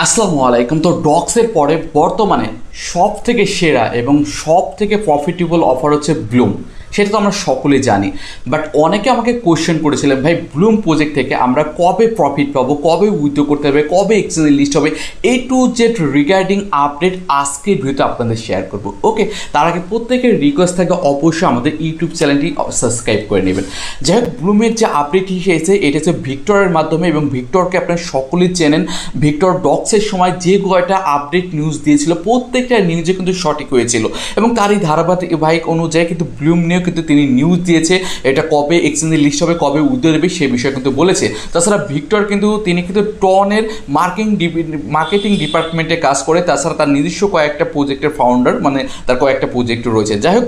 আসসালামু আলাইকুম। তো ডক্সের পরে বর্তমানে সব থেকে সেরা এবং সব থেকে প্রফিটেবল অফার হচ্ছে ব্লুম। সেটা তো আমরা সকলেই জানি, বাট অনেকে আমাকে কোয়েশ্চেন করেছিলেন, ভাই ব্লুম প্রজেক্ট থেকে আমরা কবে প্রফিট পাবো, কবে উইথড্র করতে হবে, কবে এক্সচেঞ্জ লিস্ট হবে, এই টু জেড রিগার্ডিং আপডেট আজকের ভিডিওতে আপনাদের শেয়ার করবো। ওকে, তার আগে প্রত্যেকের রিকোয়েস্ট থাকে অবশ্যই আমাদের ইউটিউব চ্যানেলটি সাবস্ক্রাইব করে নেবেন। যাই হোক, ব্লুমের যে আপডেট এসেছে এটা হচ্ছে ভিক্টরের মাধ্যমে, এবং ভিক্টরকে আপনারা সকলেই চেনেন। ভিক্টর ডক্সের সময় যে কয়টা আপডেট নিউজ দিয়েছিল প্রত্যেকটা নিউজে কিন্তু সঠিক হয়েছিল, এবং তারই ধারাবাহিক অনুযায়ী কিন্তু ব্লুম নিয়েও কিন্তু তিনি নিউজ দিয়েছে এটা কবে এক্সচেঞ্জের লিস্ট হবে, কবে উইথড্র দেবে সে বিষয়ে কিন্তু বলেছে। তাছাড়া ভিক্টর কিন্তু তিনি কিন্তু টনের মার্কেটিং ডিপার্টমেন্টে কাজ করে, তাছাড়া তার নিজস্ব কয়েকটা প্রজেক্টের ফাউন্ডার, মানে তার কয়েকটা প্রজেক্ট রয়েছে। যাই হোক,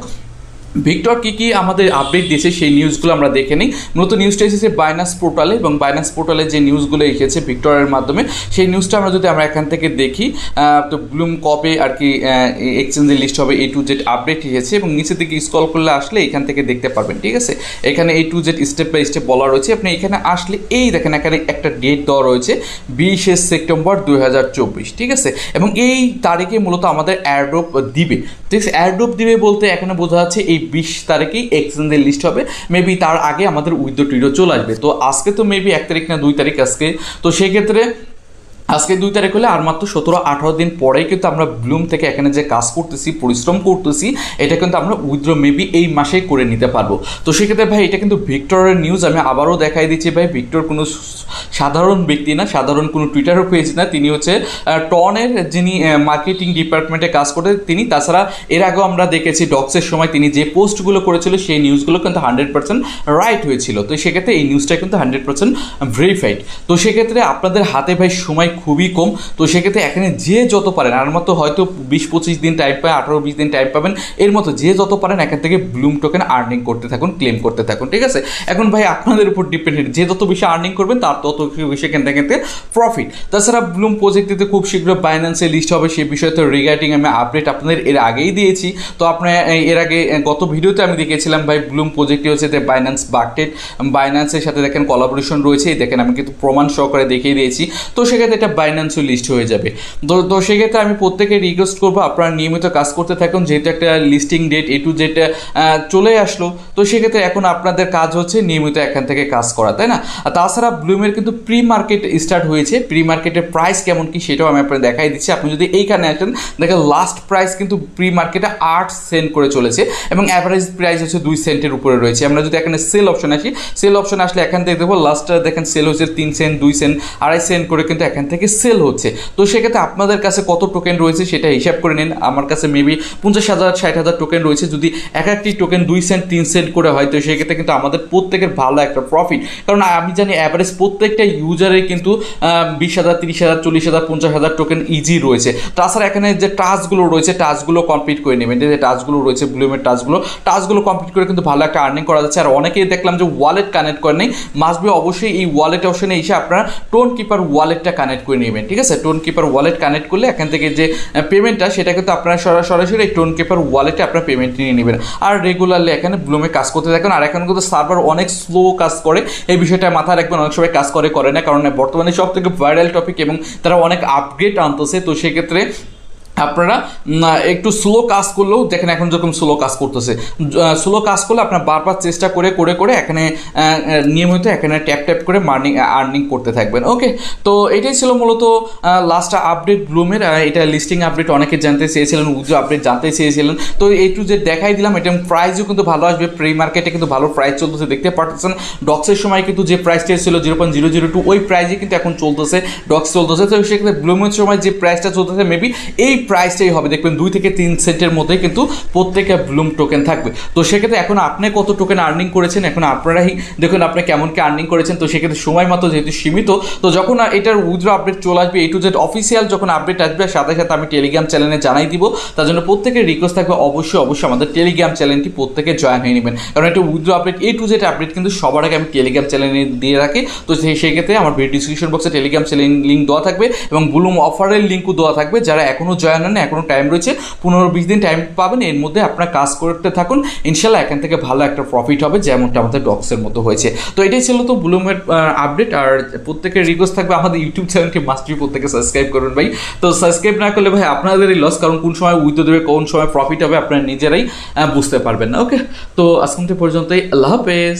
ভিক্টর কী আমাদের আপডেট দিয়েছে সেই নিউজগুলো আমরা দেখে নিই। মূলত নিউজটা এসেছে বাইন্যান্স পোর্টালে, এবং বাইন্যান্স পোর্টালে যে নিউজগুলো এসেছে ভিক্টরের মাধ্যমে সেই নিউজটা আমরা এখান থেকে দেখি। তো ব্লুম কবে আর কি এক্সচেঞ্জের লিস্ট হবে, A to Z আপডেট এসেছে, এবং নিচের দিকে স্ক্রল করলে আসলে এখান থেকে দেখতে পারবেন। ঠিক আছে, এখানে A to Z step by step বলা রয়েছে। আপনি এখানে আসলে এই দেখেন এখানে একটা ডেট দেওয়া রয়েছে 20 সেপ্টেম্বর 2024। ঠিক আছে, এবং এই তারিখে মূলত আমাদের এয়ারড্রপ দিবে। ঠিক আছে, এয়ারড্রপ দিবে বলতে এখানে বোঝা যাচ্ছে এই 20 তারিখেই এক্সচেঞ্জের লিস্ট হবে। মেবি তার আগে আমাদের উইথড্র টিডো চলে আসবে। তো আজকে তো মেবি 1 তারিখ না 2 তারিখ আজকে, তো সেই ক্ষেত্রে আজকে 2 তারিখ হলে আর মাত্র 17-18 দিন পরেই কিন্তু আমরা ব্লুম থেকে এখানে যে কাজ করতেছি, পরিশ্রম করতেছি, এটা কিন্তু আমরা উইথড্র মেবি এই মাসেই করে নিতে পারবো। তো সেক্ষেত্রে ভাই এটা কিন্তু ভিক্টরের নিউজ, আমি আবারও দেখাই দিচ্ছি। ভাই ভিক্টর কোনো সাধারণ ব্যক্তি না, সাধারণ কোনো টুইটারও পেজ না, তিনি হচ্ছে টনের যিনি মার্কেটিং ডিপার্টমেন্টে কাজ করে তিনি। তাছাড়া এর আগেও আমরা দেখেছি ডক্সের সময় তিনি যে পোস্টগুলো করেছিল সেই নিউজগুলো কিন্তু 100% রাইট হয়েছিল। তো সেক্ষেত্রে এই নিউজটা কিন্তু 100% ভেরিফাইড। তো সেক্ষেত্রে আপনাদের হাতে ভাই সময় খুবই কম, তো সেক্ষেত্রে এখানে যে যত পারেন, আর মতো হয়তো 20-25 দিন টাইম পায়, 18-20 দিন টাইম পাবেন, এর মতো যে যত পারেন এখান থেকে ব্লুম টোকেন আর্নিং করতে থাকুন, ক্লেম করতে থাকুন। ঠিক আছে, এখন ভাই আপনাদের উপর ডিপেন্ডেন্ট, যে যত বেশি আর্নিং করবেন তার তত বেশি এখান থেকে প্রফিট। তাছাড়া ব্লুম প্রজেক্টটিতে খুব শীঘ্র বাইন্যান্সে লিস্ট হবে, সেই বিষয়ে তো রিগার্ডিং আমি আপডেট আপনাদের এর আগেই দিয়েছি। তো আপনার এর আগে গত ভিডিওতে আমি দেখিয়েছিলাম ভাই ব্লুম প্রজেক্টটি হচ্ছে যে বাইন্যান্স বাকটেড, বাইন্যান্সের সাথে দেখেন কোলাবোরেশন রয়েছে, দেখেন আমি কিন্তু প্রমাণ সহকারে দেখিয়ে দিয়েছি। তো সেক্ষেত্রে এটা বাইন্যান্সও লিস্ট হয়ে যাবে। তো সেক্ষেত্রে আমি প্রত্যেকে রিকোয়েস্ট করবো আপনারা নিয়মিত কাজ করতে থাকুন, যেহেতু একটা listing date A to Z চলে আসলো। তো সেক্ষেত্রে এখন আপনাদের কাজ হচ্ছে নিয়মিত এখান থেকে কাজ করা, তাই না? আর তাছাড়া ব্লুমের কিন্তু প্রি মার্কেট স্টার্ট হয়েছে, প্রি মার্কেটের প্রাইস কেমন কি সেটাও আমি আপনাদের দেখাই দিচ্ছি। আপনি যদি এইখানে আসেন দেখেন লাস্ট প্রাইস কিন্তু প্রি মার্কেটে 8 সেন্ট করে চলেছে, এবং অ্যাভারেজ প্রাইস হচ্ছে 2 সেন্টের উপরে রয়েছে। আমরা যদি এখানে সেল অপশন আসি, সেল অপশন আসলে এখান থেকে দেখবো লাস্ট দেখেন সেল হচ্ছে 3 সেন্ট, 2 সেন্ট, 2.5 সেন্ট করে কিন্তু এখান থেকে সেল হচ্ছে। তো সেক্ষেত্রে আপনাদের কাছে কত টোকেন রয়েছে সেটা হিসাব করে নিন। আমার কাছে মেবি 50,000-60,000 টোকেন রয়েছে। যদি এক একটি টোকেন 2 সেন্ট 3 সেন্ট করে হয়, তো সেক্ষেত্রে কিন্তু আমাদের প্রত্যেকের ভালো একটা প্রফিট। কারণ আমি জানি অ্যাভারেজ প্রত্যেকটা ইউজারের কিন্তু 20,000, 30,000, 40,000, 50,000 টোকেন ইজি রয়েছে। তাছাড়া এখানে যে টাস্কগুলো রয়েছে টাস্কগুলো কমপ্লিট করে নেবেন, যে টাস্কগুলো রয়েছে ব্লুমের টাস্কগুলো কমপ্লিট করে কিন্তু ভালো একটা আর্নিং করা যাচ্ছে। আর অনেকেই দেখলাম যে ওয়ালেট কানেক্ট করে নেই, মাস্ট বি অবশ্যই এই ওয়ালেট অপশনে এসে আপনারা টোন কিপার ওয়ালেটটা কানেক্ট করে নেবেন। ঠিক আছে, টোন কিপার ওয়ালেট কানেক্ট করলে এখান থেকে যে পেমেন্টটা সেটা কিন্তু আপনারা সরাসরি এই টোন কিপার ওয়ালেটে আপনার পেমেন্ট নিয়ে নেবেন, আর রেগুলারলি এখানে ব্লুমে কাজ করতে থাকেন। আর এখন কিন্তু সার্ভার অনেক স্লো কাজ করে, এই বিষয়টা মাথায় রাখবেন। অনেক সময় কাজ করে না, কারণ বর্তমানে সব থেকে ভাইরাল টপিক এবং তারা অনেক আপগ্রেড আনতেছে। তো সেক্ষেত্রে আপনারা একটু স্লো কাজ করলেও দেখেন এখন যেরকম স্লো কাজ করতেছে, স্লো কাজ করলে আপনার বারবার চেষ্টা করে এখানে নিয়মিত এখানে ট্যাপ করে আর্নিং করতে থাকবেন। ওকে, তো এটাই ছিল মূলত লাস্ট আপডেট ব্লুমের। এটা লিস্টিং আপডেট অনেকে জানতে চেয়েছিলেন, উইথড্র আপডেট জানতে চেয়েছিলেন, তো A to Z দেখাই দিলাম। এটা প্রাইসও কিন্তু ভালো আসবে, প্রি মার্কেটে কিন্তু ভালো প্রাইস চলতেছে, দেখতে পাচ্ছেন। ডক্সের সময় কিন্তু যে প্রাইসটা ছিল 0.002 ওই প্রাইসে কিন্তু এখন চলতেছে, ডক্স চলতেছে। তো সেক্ষেত্রে ব্লুমের সময় যে প্রাইসটা চলতেছে মেবি এই প্রাইসটাই হবে, দেখবেন 2 থেকে 3 সেন্টের মধ্যে কিন্তু প্রত্যেকে ব্লুম টোকেন থাকবে। তো সেক্ষেত্রে এখন আপনি কত টোকেন আর্নিং করেছেন, এখন আপনারাই দেখুন আপনি কেমন কি আর্নিং করেছেন। তো সেক্ষেত্রে সময় মাত্র যেহেতু সীমিত, তো যখন এটার উইথড্র আপডেট চলে আসবে, A to Z অফিসিয়াল যখন আপডেট আসবে সাথে সাথে আমি টেলিগ্রাম চ্যানেলে জানাই দিব। তার জন্য প্রত্যেকের রিকোয়েস্ট থাকবে অবশ্যই আমাদের টেলিগ্রাম চ্যানেলটি প্রত্যেকে জয়েন হয়ে নেবেন, কারণ এটা withdraw update A to Z update কিন্তু সবার আগে আমি টেলিগ্রাম চ্যানেলে দিয়ে রাখি। তো সেই ক্ষেত্রে আমার ভিডিও ডিসক্রিপশন বক্সে টেলিগ্রাম চ্যানেল লিঙ্ক দেওয়া থাকবে, এবং ব্লুম অফারের লিঙ্কও দেওয়া থাকবে। যারা এখনও জয়েন না না, এখনও টাইম রয়েছে, 15-20 দিন টাইম পাবেন, এর মধ্যে আপনার কাজ করতে থাকুন, ইনশাল্লাহ এখান থেকে ভালো একটা প্রফিট হবে যেমনটা আমাদের ডক্সের মতো হয়েছে। তো এটাই ছিল তো ব্লুমের আপডেট। আর প্রত্যেকের রিকোয়েস্ট থাকবে আমাদের ইউটিউব চ্যানেলটি মাস্টবি প্রত্যেকে সাবস্ক্রাইব করুন ভাই। তো সাবস্ক্রাইব না করলে ভাই আপনাদেরই লস, কারণ কোন সময় উইথড্র দেবে কোন সময় প্রফিট হবে আপনারা নিজেরাই বুঝতে পারবেন না। ওকে, তো আজকে পর্যন্তই, আল্লাহ হাফেজ।